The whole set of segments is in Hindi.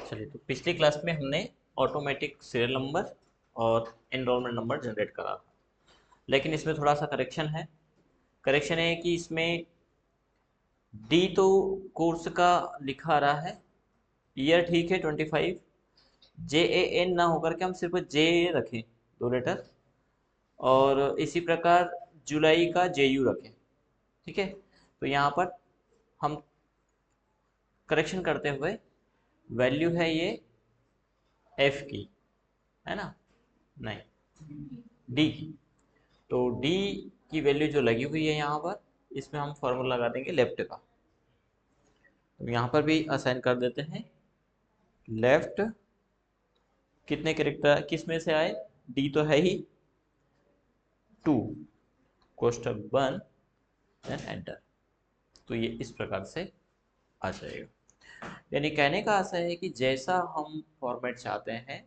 चलिए, तो पिछली क्लास में हमने ऑटोमेटिक सीरियल नंबर और एनरोलमेंट नंबर जनरेट करा था, लेकिन इसमें थोड़ा सा करेक्शन है। करेक्शन है कि इसमें डी तो कोर्स का लिखा आ रहा है, ईयर ठीक है 25, JAN ना होकर के हम सिर्फ जे रखें, 2 लेटर, और इसी प्रकार जुलाई का JU रखें। ठीक है, तो यहाँ पर हम करेक्शन करते हुए वैल्यू है ये एफ की, है ना, नहीं डी की। तो डी की वैल्यू जो लगी हुई है यहाँ पर, इसमें हम फॉर्मूला लगा देंगे लेफ्ट का। तो यहाँ पर भी असाइन कर देते हैं लेफ्ट, कितने कैरेक्टर किस में से आए, डी तो है ही, 2 कोष्टक बंद, देन एंटर। तो ये इस प्रकार से आ जाएगा। यानी कहने का आशा है कि जैसा हम फॉर्मेट चाहते हैं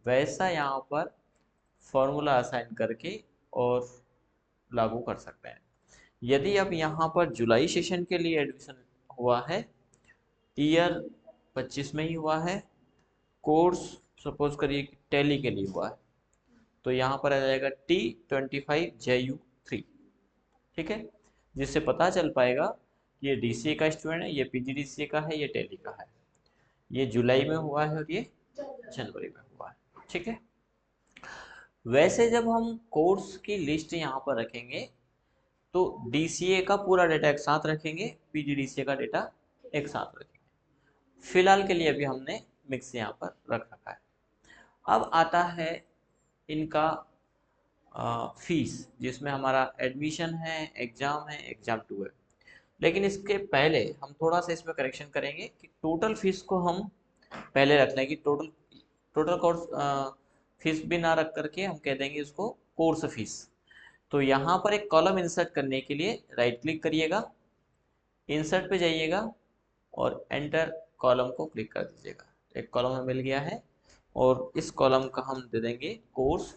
वैसा यहाँ पर फॉर्मूला असाइन करके और लागू कर सकते हैं। यदि अब यहाँ पर जुलाई सेशन के लिए एडमिशन हुआ है, ईयर 25 में ही हुआ है, कोर्स सपोज करिए कि टैली के लिए हुआ है, तो यहाँ पर आ जाएगा T25JU3। ठीक है, जिससे पता चल पाएगा कि ये DCA का स्टूडेंट है, ये PGDCA का है, ये टैली का है, ये जुलाई में हुआ है और ये जनवरी में हुआ है। ठीक है, वैसे जब हम कोर्स की लिस्ट यहाँ पर रखेंगे तो DCA का पूरा डेटा एक साथ रखेंगे, PGDCA का डेटा एक साथ रखेंगे। फिलहाल के लिए अभी हमने मिक्स यहाँ पर रख रखा है। अब आता है इनका फीस, जिसमें हमारा एडमिशन है, एग्ज़ाम है, एग्ज़ाम 2 है। लेकिन इसके पहले हम थोड़ा सा इसमें करेक्शन करेंगे कि टोटल फीस को हम पहले रख लें कि टोटल टोटल कोर्स फीस भी ना रख करके हम कह देंगे इसको कोर्स फीस। तो यहाँ पर एक कॉलम इंसर्ट करने के लिए राइट क्लिक करिएगा, इंसर्ट पे जाइएगा और एंटर कॉलम को क्लिक कर दीजिएगा। एक कॉलम हमें मिल गया है और इस कॉलम का हम दे देंगे course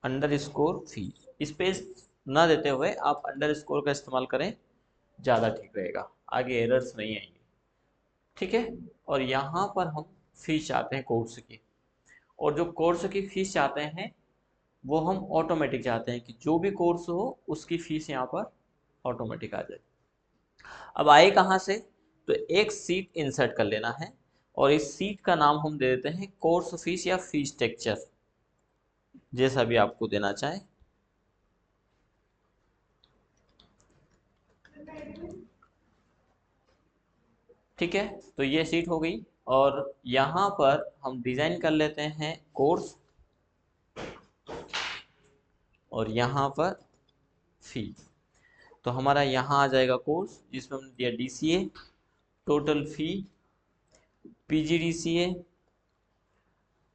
under score fees. Space ना देते हुए आप अंडर स्कोर का इस्तेमाल करें, ज़्यादा ठीक रहेगा, आगे एरर्स नहीं आएंगे। ठीक है, और यहाँ पर हम फीस चाहते हैं कोर्स की, और जो कोर्स की फीस चाहते हैं वो हम ऑटोमेटिक चाहते हैं कि जो भी कोर्स हो उसकी फीस यहाँ पर ऑटोमेटिक आ जाए। अब आए कहाँ से, तो एक सीट इंसर्ट कर लेना है और इस सीट का नाम हम दे देते हैं कोर्स फीस या फीस स्ट्रक्चर, जैसा भी आपको देना चाहे। ठीक है, तो ये सीट हो गई और यहाँ पर हम डिज़ाइन कर लेते हैं कोर्स और यहाँ पर फी। तो हमारा यहाँ आ जाएगा कोर्स जिसमें हमने दिया DCA, total fee, PGDCA,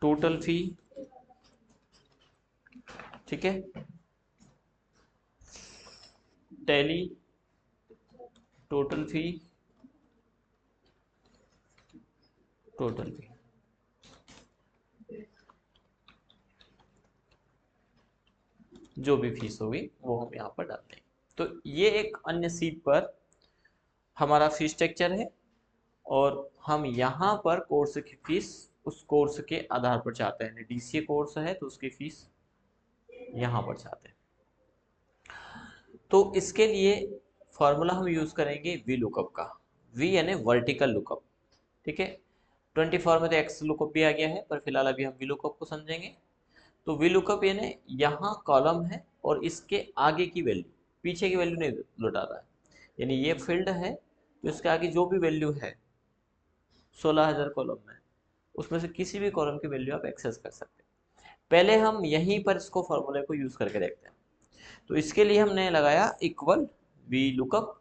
total fee. ठीक है, tally, total fee, total fee. जो भी फीस होगी वो हम यहाँ पर डालते हैं। तो ये एक अन्य सीट पर हमारा फीस स्ट्रक्चर है और हम यहाँ पर कोर्स की फीस उस कोर्स के आधार पर चाहते हैं। DCA कोर्स है तो उसकी फीस यहाँ पर चाहते हैं। तो इसके लिए फॉर्मूला हम यूज़ करेंगे वी लुकअप का। वी यानी वर्टिकल लुकअप। ठीक है, 24 में तो एक्स लुकअप भी आ गया है, पर फिलहाल अभी हम वी लुकअप को समझेंगे। तो वी लुकअप यानी यहाँ कॉलम है और इसके आगे की वैल्यू, पीछे की वैल्यू नहीं लौटा रहा है। यानी ये फील्ड है तो इसके आगे जो भी वैल्यू है 16,000 कॉलम में, उसमें से किसी भी कॉलम की वैल्यू आप एक्सेस कर सकते हैं। पहले हम यहीं पर इसको फॉर्मूले को यूज़ करके देखते हैं। तो इसके लिए हमने लगाया equal V lookup.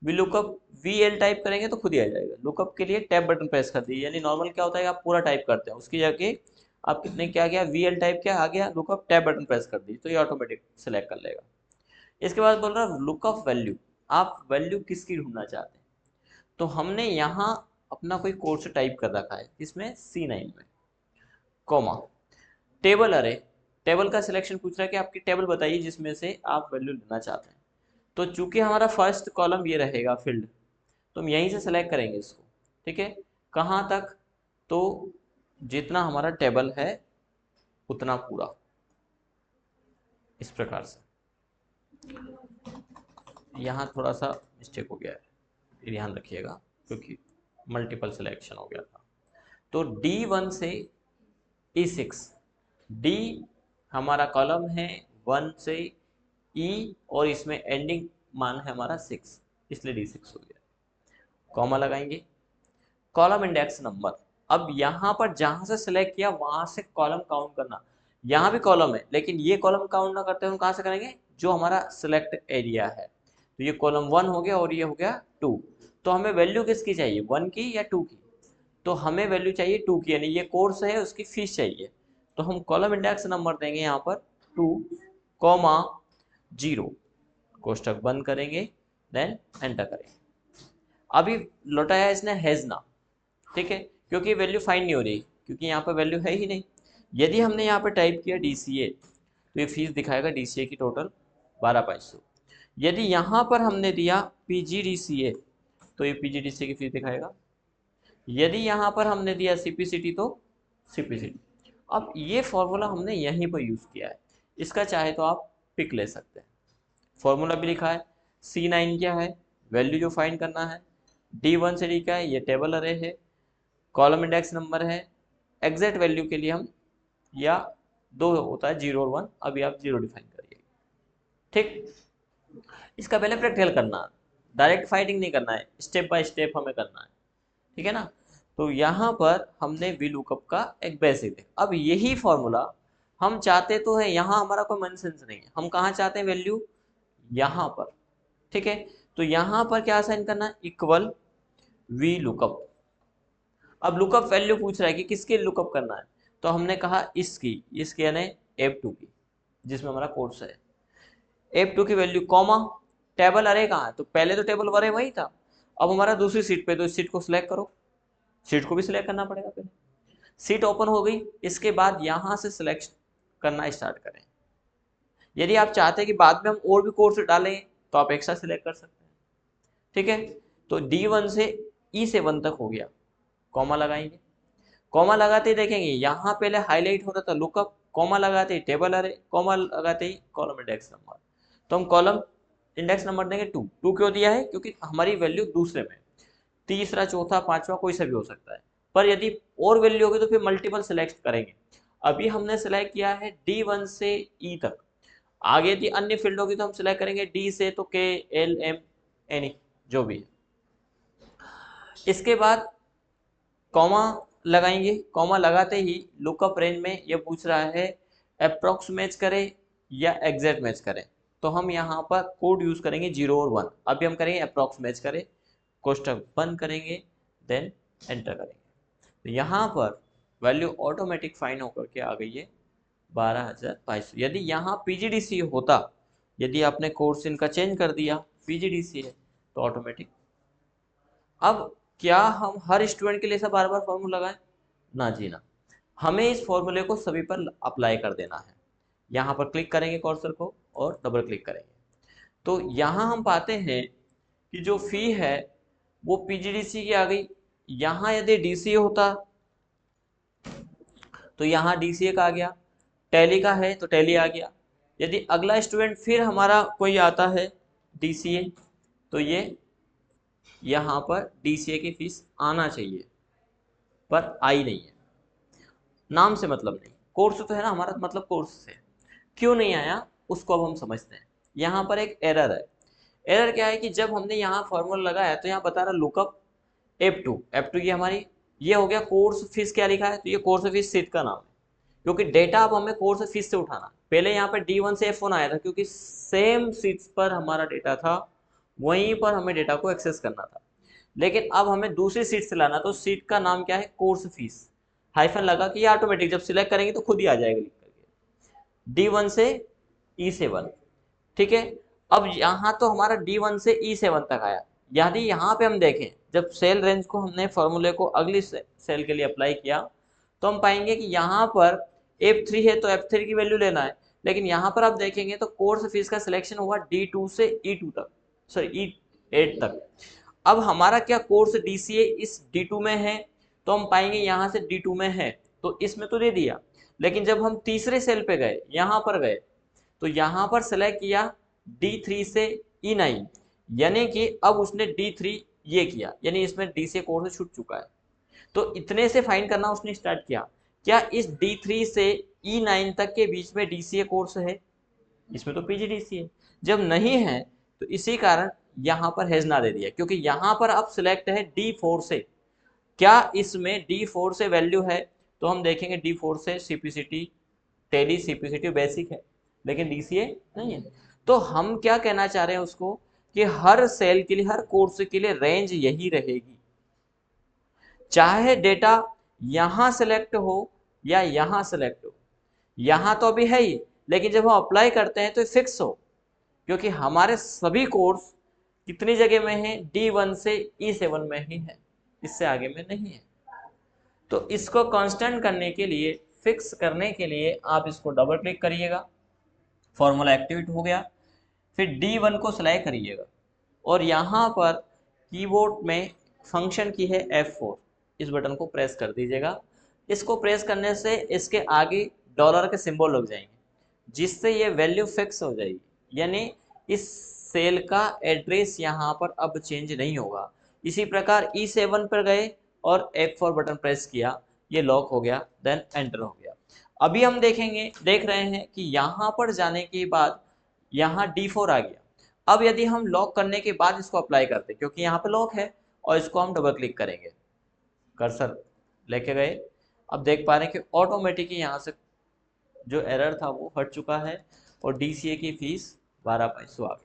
V lookup VL type करेंगे तो खुद ही आ जाएगा। लुकअप के लिए टैब बटन प्रेस कर दीजिए, यानी नॉर्मल क्या होता है आप पूरा टाइप करते हैं, उसकी जगह आप कितने क्या गया VL टाइप क्या आ गया, लुकअप टैब बटन प्रेस कर दीजिए तो ये ऑटोमेटिक सेलेक्ट कर लेगा। इसके बाद बोल रहा है लुकअप वैल्यू, आप वैल्यू किसकी ढूंढना चाहते हैं। तो हमने यहाँ अपना कोई कोर्स टाइप कर रखा है इसमें C9 में, कॉमा, टेबल अरे, टेबल का सिलेक्शन पूछ रहा है कि आपकी टेबल बताइए जिसमें से आप वैल्यू लेना चाहते हैं। तो चूंकि हमारा फर्स्ट कॉलम ये रहेगा फील्ड, तो हम यहीं से सेलेक्ट करेंगे इसको, ठीक है। कहाँ तक, तो जितना हमारा टेबल है उतना पूरा, इस प्रकार से। यहाँ थोड़ा सा मिस्टेक हो गया है, ध्यान रखिएगा, क्योंकि मल्टीपल सिलेक्शन हो गया था। तो D1 से E6, D हमारा कॉलम है 1 से E, और इसमें एंडिंग मान है हमारा 6, इसलिए D6 हो गया। कॉमा लगाएंगे, कॉलम इंडेक्स नंबर। अब यहाँ पर जहाँ से सिलेक्ट किया वहाँ से कॉलम काउंट करना। यहाँ भी कॉलम है, लेकिन ये कॉलम काउंट ना करते हुए हम कहाँ से करेंगे, जो हमारा सिलेक्ट एरिया है। तो ये कॉलम 1 हो गया और ये हो गया 2। तो हमें वैल्यू किसकी चाहिए, 1 की या 2 की? तो हमें वैल्यू चाहिए 2 की, यानी ये कोर्स है उसकी फीस चाहिए। तो हम कॉलम इंडेक्स नंबर देंगे यहाँ पर 2,0, कोष्टक बंद करेंगे, देन एंटर करेंगे। अभी लौटाया इसने हैज ना, ठीक है, क्योंकि वैल्यू फाइंड नहीं हो रही, क्योंकि यहाँ पर वैल्यू है ही नहीं। यदि हमने यहाँ पर टाइप किया DCA, तो ये फीस दिखाएगा DCA की टोटल 12,500। यदि यहाँ पर हमने दिया PGDCA, तो ये PGDCA की फीस दिखाएगा। यदि यहाँ पर हमने दिया CPCT, तो CPCT। अब ये फॉर्मूला हमने यहीं पर यूज़ किया है, इसका चाहे तो आप पिक ले सकते हैं। फॉर्मूला भी लिखा है, C9 क्या है, वैल्यू जो फाइंड करना है, D1 से D क्या है, ये टेबल अरे है, कॉलम इंडेक्स नंबर है, एग्जैक्ट वैल्यू के लिए हम, या 2 होता है 0 और 1, अभी आप 0 डिफाइन करिए, ठीक। इसका पहले प्रैक्टिकल करना, डायरेक्ट फाइंडिंग नहीं करना है, स्टेप बाय स्टेप हमें करना है, ठीक है ना। तो यहाँ पर हमने वी लुकअप का एक बेसिक देखा। अब यही फॉर्मूला हम चाहते तो है, यहाँ हमारा कोई मन सेंस नहीं है, हम कहाँ चाहते हैं वैल्यू, यहाँ पर, ठीक है। तो यहाँ पर क्या साइन करना है, इक्वल वी लुकअप। अब लुकअप वैल्यू पूछ रहा है कि किसके लुकअप करना है, तो हमने कहा इसकी यानी F2 की, जिसमें हमारा कोर्स है। F2 की वैल्यू कॉमा, टेबल अरे कहाँ है, तो पहले तो टेबल अरे वही था, अब हमारा दूसरी सीट पे, तो इस सीट को सिलेक्ट करो, सीट को भी सिलेक्ट करना पड़ेगा पहले। सीट ओपन हो गई, इसके बाद यहाँ से सिलेक्ट करना स्टार्ट करें। यदि आप चाहते हैं कि बाद में हम और भी कोर्स डालें, तो आप एक साथ सिलेक्ट कर सकते हैं, ठीक है। तो D1 से E7 तक हो गया, कॉमा लगाएंगे, कॉमा लगाते ही देखेंगे यहाँ पहले हाईलाइट हो रहा था लुकअप, कॉमा लगाते ही टेबल अरे, कॉमा लगाते ही कॉलम इंडेक्स नंबर। तो हम कॉलम इंडेक्स नंबर देंगे 2 क्यों दिया है, क्योंकि हमारी वैल्यू दूसरे में, तीसरा चौथा पांचवा कोई सा भी हो सकता है, पर यदि और वैल्यू होगी तो फिर मल्टीपल सिलेक्ट करेंगे। अभी हमने सेलेक्ट किया है D1 से E तक, आगे यदि अन्य फील्ड होगी तो हम सिलेक्ट करेंगे D से तो K L M N जो भी है। इसके बाद कॉमा लगाएंगे, कॉमा लगाते ही लुकअप रेंज में ये पूछ रहा है अप्रोक्स मैच करें या एग्जैक्ट मैच करें, तो हम यहाँ पर कोड यूज करेंगे 0 और 1। अभी हम करेंगे अप्रोक्स मैच करें, कोष्टक बंद करेंगे, देन एंटर करेंगे। तो यहाँ पर वैल्यू ऑटोमेटिक फाइन होकर के आ गई है 12,500। यदि यहाँ PGDC होता, यदि आपने कोर्स इनका चेंज कर दिया, PGDC है तो ऑटोमेटिक। अब क्या हम हर स्टूडेंट के लिए सब बार बार फॉर्मूला लगाएं, ना जी ना, हमें इस फॉर्मूले को सभी पर अप्लाई कर देना है। यहाँ पर क्लिक करेंगे कर्सर को और डबल क्लिक करेंगे, तो यहाँ हम पाते हैं कि जो फी है वो PGDC की आ गई। यहाँ यदि DCA होता तो यहाँ DCA का आ गया, टैली का है तो टैली आ गया। यदि अगला स्टूडेंट फिर हमारा कोई आता है DCA, तो ये यहाँ पर DCA की फीस आना चाहिए, पर आई नहीं है, नाम से मतलब नहीं, कोर्स तो है ना हमारा, मतलब कोर्स से क्यों नहीं आया उसको अब हम समझते हैं। यहाँ पर एक एरर है। एरर क्या है कि जब हमने यहाँ फॉर्मूला लगाया तो यहाँ बता रहा लुकअप F2 ये हमारी, ये हो गया कोर्स फीस, क्या लिखा है, तो ये कोर्स फीस सीट का नाम है, क्योंकि डेटा अब हमें कोर्स फीस से उठाना। पहले यहाँ पर D1 से F1 आया था, क्योंकि सेम सीट्स पर हमारा डेटा था, वहीं पर हमें डेटा को एक्सेस करना था। लेकिन अब हमें दूसरी सीट से लाना, तो सीट का नाम क्या है, कोर्स फीस, हाइफन लगा कि ये ऑटोमेटिक जब सिलेक्ट करेंगे तो खुद ही आ जाएगा लिख करके, D1 से E7, ठीक है। अब यहाँ तो हमारा D1 से E7 तक आया। यदि यहाँ पे हम देखें, जब सेल रेंज को हमने फॉर्मूले को अगली सेल के लिए अप्लाई किया, तो हम पाएंगे कि यहाँ पर F3 है तो F3 की वैल्यू लेना है, लेकिन यहाँ पर आप देखेंगे तो कोर्स फीस का सिलेक्शन हुआ D2 से E2 तक, सॉरी E8 तक। अब हमारा क्या कोर्स DCA इस D2 में है, तो हम पाएंगे यहाँ से D2 में है, तो इसमें तो दे दिया। लेकिन जब हम तीसरे सेल पे गए, यहाँ पर गए, तो यहाँ पर सेलेक्ट किया D3 से E9, यानी कि अब उसने D3 ये किया, यानी इसमें DCA कोर्स छूट चुका है। तो इतने से फाइंड करना उसने स्टार्ट किया, क्या इस D3 से E9 तक के बीच में DCA कोर्स है? इसमें तो PGDCA, जब नहीं है तो इसी कारण यहाँ पर हैज ना दे दिया, क्योंकि यहाँ पर अब सिलेक्ट है D4 से, क्या इसमें D4 से वैल्यू है? तो हम देखेंगे D4 से CPCT, टेली, CPCT बेसिक है, लेकिन DCA नहीं है। तो हम क्या कहना चाह रहे हैं उसको, कि हर सेल के लिए, हर कोर्स के लिए रेंज यही रहेगी, चाहे डेटा यहां सेलेक्ट हो या यहां सेलेक्ट हो। यहां तो अभी है ही, लेकिन जब हम अप्लाई करते हैं तो फिक्स हो, क्योंकि हमारे सभी कोर्स कितनी जगह में है, D1 से E7 में ही है, इससे आगे में नहीं है। तो इसको कांस्टेंट करने के लिए, फिक्स करने के लिए आप इसको डबल क्लिक करिएगा, फॉर्मूला एक्टिवेट हो गया। फिर D1 को सिलेक्ट करिएगा और यहाँ पर कीबोर्ड में फंक्शन की है F4, इस बटन को प्रेस कर दीजिएगा। इसको प्रेस करने से इसके आगे डॉलर के सिंबल लग जाएंगे, जिससे ये वैल्यू फिक्स हो जाएगी, यानी इस सेल का एड्रेस यहाँ पर अब चेंज नहीं होगा। इसी प्रकार E7 पर गए और F4 बटन प्रेस किया, ये लॉक हो गया, देन एंटर हो गया। अभी हम देख रहे हैं कि यहाँ पर जाने के बाद यहाँ D4 आ गया। अब यदि हम लॉक करने के बाद इसको अप्लाई करते, क्योंकि यहाँ पे लॉक है, और इसको हम डबल क्लिक करेंगे, कर्सर लेके गए, अब देख पा रहे हैं कि ऑटोमेटिकली यहाँ से जो एरर था वो हट चुका है और DCA की फीस 12 आ गई।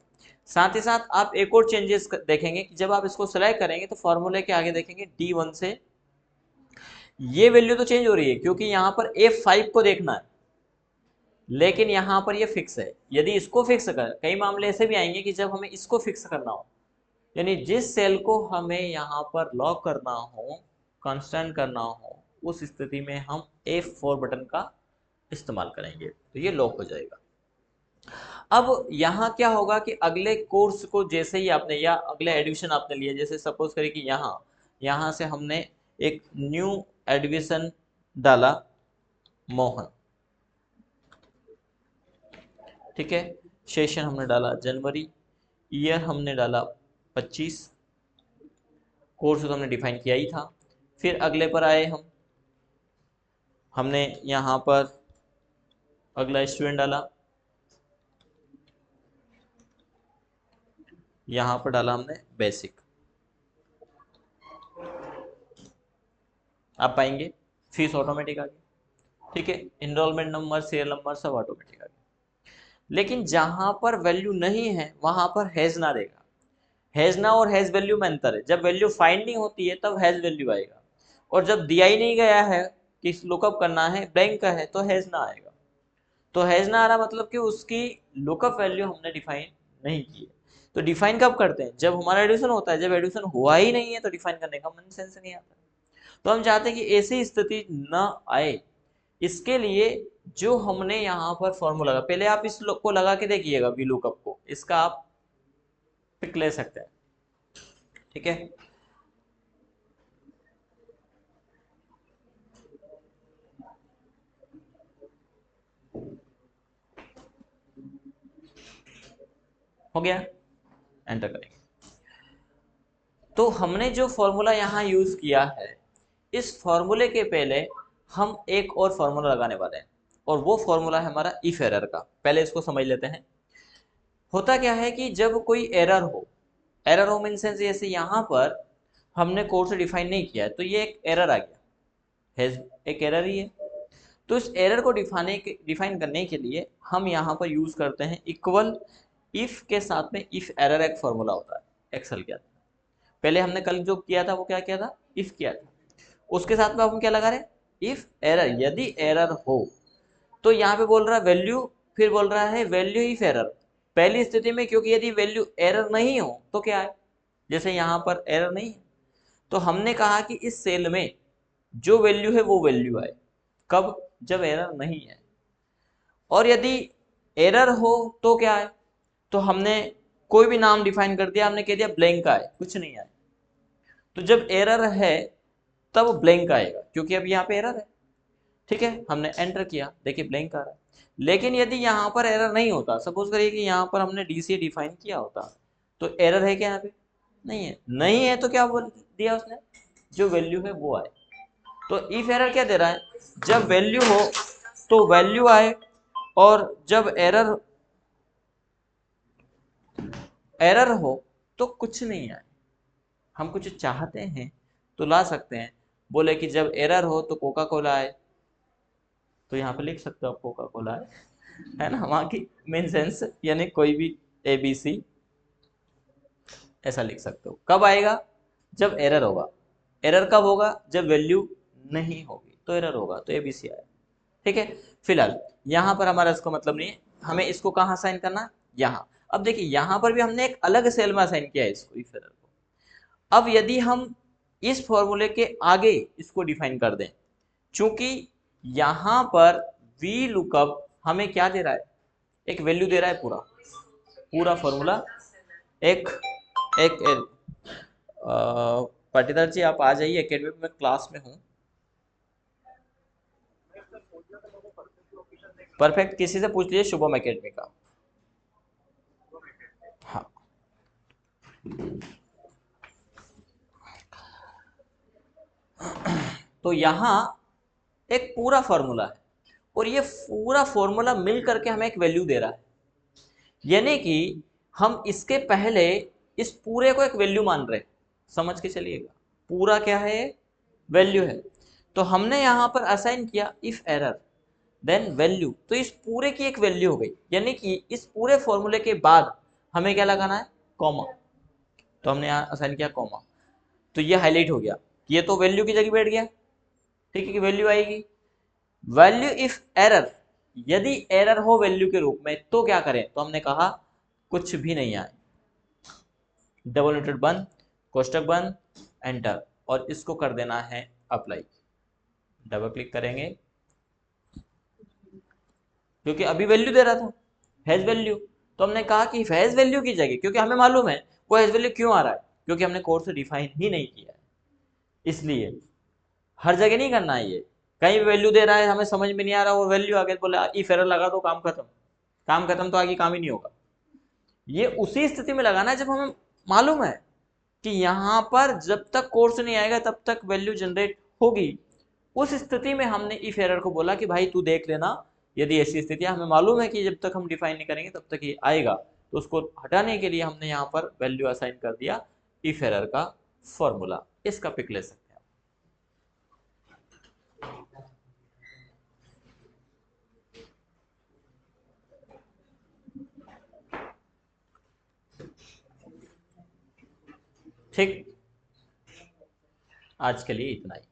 साथ ही साथ आप एक और चेंजेस देखेंगे कि जब आप इसको सिलेक्ट करेंगे तो फॉर्मूले के आगे देखेंगे D1 से ये वैल्यू तो चेंज हो रही है, क्योंकि यहाँ पर F5 को देखना है, लेकिन यहाँ पर ये फिक्स है। यदि इसको फिक्स कर, कई मामले ऐसे भी आएंगे कि जब हमें इसको फिक्स करना हो, यानी जिस सेल को हमें यहाँ पर लॉक करना हो, कांस्टेंट करना हो, उस स्थिति में हम F4 बटन का इस्तेमाल करेंगे, तो ये लॉक हो जाएगा। अब यहाँ क्या होगा कि अगले कोर्स को जैसे ही आपने, या अगले एडमिशन आपने लिया, जैसे सपोज करें कि यहाँ से हमने एक न्यू एडमिशन डाला मोहन, ठीक है, सेशन हमने डाला जनवरी, ईयर हमने डाला 25, कोर्स तो हमने डिफाइन किया ही था। फिर अगले पर आए हमने यहाँ पर अगला स्टूडेंट डाला, यहाँ पर डाला हमने बेसिक, आप पाएंगे फीस ऑटोमेटिक आ गई, ठीक है, इनरोलमेंट नंबर, सीरियल नंबर सब ऑटोमेटिक आ गया। लेकिन जहां पर वैल्यू नहीं है वहां पर हैज ना देगा। हैज ना और हैज वैल्यू में अंतर है, जब वैल्यू फाइंड नहीं होती है तब हैज वैल्यू आएगा, और जब दिया ही नहीं गया है कि लुकअप करना है, ब्लैंक का है, तो हैज ना आएगा। तो हैज ना आ रहा मतलब कि उसकी लुकअप वैल्यू हमने डिफाइन नहीं की है। तो डिफाइन कब करते हैं, जब हमारा एडिशन होता है, जब एडिशन हुआ ही नहीं है तो डिफाइन करने का मन सेंस नहीं आता। तो हम चाहते हैं कि ऐसी स्थिति न आए, इसके लिए जो हमने यहाँ पर फॉर्मूला लगा, पहले आप इस को लगा के देखिएगा, वी लुकअप को, इसका आप पिक ले सकते हैं, ठीक है। हो गया, एंटर करेंगे। तो हमने जो फॉर्मूला यहाँ यूज किया है, इस फॉर्मूले के पहले हम एक और फॉर्मूला लगाने वाले हैं, और वो फॉर्मूला है हमारा इफ एरर का। पहले इसको समझ लेते हैं। होता क्या है कि जब कोई एरर हो मीन सेंस, जैसे यहाँ पर हमने कोर्स डिफाइन नहीं किया है, तो ये एक एरर आ गया है, एक एरर ही है। तो इस एरर को डिफाइन करने के लिए हम यहाँ पर यूज करते हैं इक्वल इफ के साथ में इफ एरर एक फॉर्मूला होता है एक्सेल के अंदर। पहले हमने कल जो किया था वो क्या किया था, इफ किया था, उसके साथ में हम क्या लगा रहे हैं, इफ एरर, यदि एरर हो, तो यहाँ पे बोल रहा है वैल्यू, फिर बोल रहा है वैल्यू इफ एरर, पहली स्थिति में, क्योंकि यदि वैल्यू एरर नहीं हो तो क्या है, जैसे यहाँ पर एरर नहीं है, तो हमने कहा कि इस सेल में जो वैल्यू है वो वैल्यू आए, कब, जब एरर नहीं है। और यदि एरर हो तो क्या है, तो हमने कोई भी नाम डिफाइन कर दिया, हमने कह दिया ब्लैंक आए, कुछ नहीं आए, तो जब एरर है तब ब्लैंक आएगा, क्योंकि अब यहाँ पे एरर है। ठीक है, हमने एंटर किया, देखिए ब्लैंक आ रहा है। लेकिन यदि यहाँ पर एरर नहीं होता, सपोज करिए कि यहाँ पर हमने डीसी डिफाइन किया होता, तो एरर है क्या यहाँ पे? नहीं है। नहीं है तो क्या बोल दिया उसने, जो वैल्यू है वो आए। तो इफ एरर क्या दे रहा है, जब वैल्यू हो तो वैल्यू आए, और जब एरर एरर हो तो कुछ नहीं आए। हम कुछ चाहते हैं तो ला सकते हैं। बोले कि जब एरर हो तो कोका कोला आए, तो यहाँ पे लिख सकते हो आप कोका कोला है ना, वहाँ की मेन सेंस, यानी कोई भी ABC ऐसा लिख सकते हो। कब आएगा, जब एरर होगा। एरर कब होगा, जब वैल्यू नहीं होगी तो एरर होगा, तो ABC आएगा। ठीक है, फिलहाल यहाँ पर हमारा इसको मतलब नहीं है, हमें इसको कहाँ असाइन करना है, यहाँ। अब देखिए यहाँ पर भी हमने एक अलग सेल में असाइन किया है इसको, इफ एरर को। अब यदि हम इस फॉर्मूले के आगे इसको डिफाइन कर दें, चूंकि यहां पर वी लुकअप हमें क्या दे रहा है, एक वैल्यू दे रहा है, पूरा पूरा फॉर्मूला। एक एक पाटीदार जी आप आ जाइए एकेडमी में, क्लास में हूँ। परफेक्ट किसी से पूछ लीजिए, शुभम एकेडमी का। हाँ, तो यहाँ एक पूरा फॉर्मूला है, और ये पूरा फॉर्मूला मिल करके हमें एक वैल्यू दे रहा है। यानी कि हम इसके पहले इस पूरे को एक वैल्यू मान रहे हैं, समझ के चलिएगा। पूरा क्या है, वैल्यू है। तो हमने यहां पर असाइन किया इफ एरर देन वैल्यू, तो इस पूरे की एक वैल्यू हो गई। यानी कि इस पूरे फॉर्मूले के बाद हमें क्या लगाना है, कॉमा। तो हमने यहाँ असाइन किया कॉमा, तो ये हाईलाइट हो गया, ये तो वैल्यू की जगह बैठ गया। ठीक है, कि वैल्यू आएगी। वैल्यू इफ एरर, यदि एरर हो वैल्यू के रूप में तो क्या करें, तो हमने कहा कुछ भी नहीं आए, डबल नोटेड बंद, कोष्टक बंद, एंटर, और इसको कर देना है अप्लाई। डबल क्लिक करेंगे, क्योंकि अभी वैल्यू दे रहा था, हैज वैल्यू। तो हमने कहा कि हैज वैल्यू की जगह, क्योंकि हमें मालूम है वो हैज वैल्यू क्यों आ रहा है, क्योंकि हमने कोर्स डिफाइन ही नहीं किया है। इसलिए हर जगह नहीं करना है ये, कहीं भी वैल्यू दे रहा है हमें समझ में नहीं आ रहा, वो वैल्यू आगे बोले इफ एरर लगा दो, काम खत्म। काम खत्म तो आगे काम ही नहीं होगा। ये उसी स्थिति में लगाना है जब हमें मालूम है कि यहाँ पर जब तक कोर्स नहीं आएगा तब तक वैल्यू जनरेट होगी। उस स्थिति में हमने इफ एरर को बोला कि भाई तू देख लेना, यदि ऐसी स्थिति है, हमें मालूम है कि जब तक हम डिफाइन नहीं करेंगे तब तक ये आएगा, तो उसको हटाने के लिए हमने यहाँ पर वैल्यू असाइन कर दिया इफ एरर का फॉर्मूला। इसका पिक ले सकते हैं। ठीक, आज के लिए इतना ही।